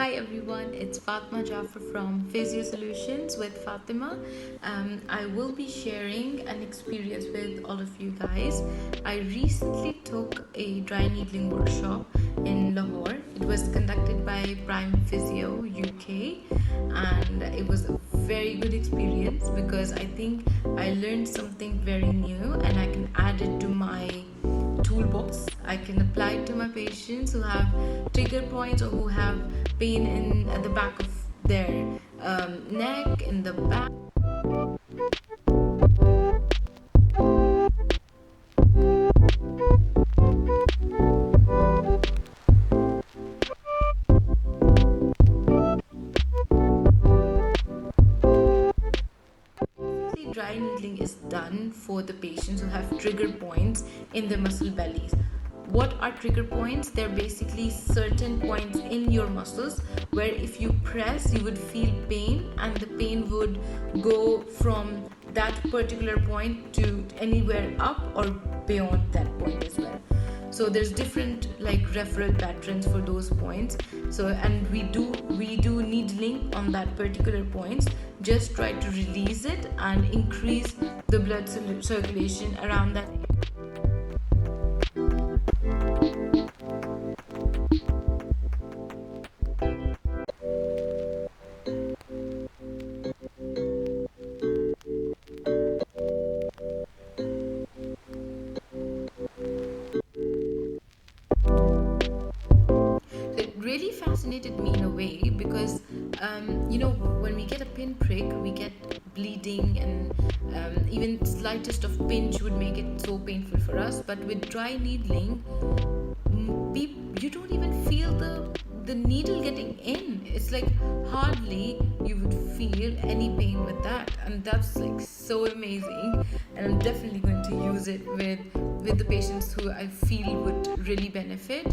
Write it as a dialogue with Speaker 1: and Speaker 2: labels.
Speaker 1: Hi everyone, it's Fatma Jaffer from Physio Solutions with Fatima. I will be sharing an experience with all of you guys. I recently took a dry needling workshop in Lahore. It was conducted by Prime Physio UK, and it was a very good experience because I think I learned something very new and I can add it to my toolbox. I can apply it to my patients who have trigger points or who have pain in at the back of their neck, in the back. Dry needling is done for the patients who have trigger points in their muscle bellies. What are trigger points? They're basically certain points in your muscles where if you press, you would feel pain, and the pain would go from that particular point to anywhere up or beyond that point as well. So there's different like referral patterns for those points. So and we do needling on that particular points. Just try to release it and increase the blood circulation around that. It really fascinated me in a way because when we get a pin prick, we get bleeding, and even slightest of pinch would make it so painful for us. But with dry needling, you don't even feel the needle getting in. It's like hardly you would feel any pain with that, and that's like so amazing. And I'm definitely going to use it with the patients who I feel would really benefit.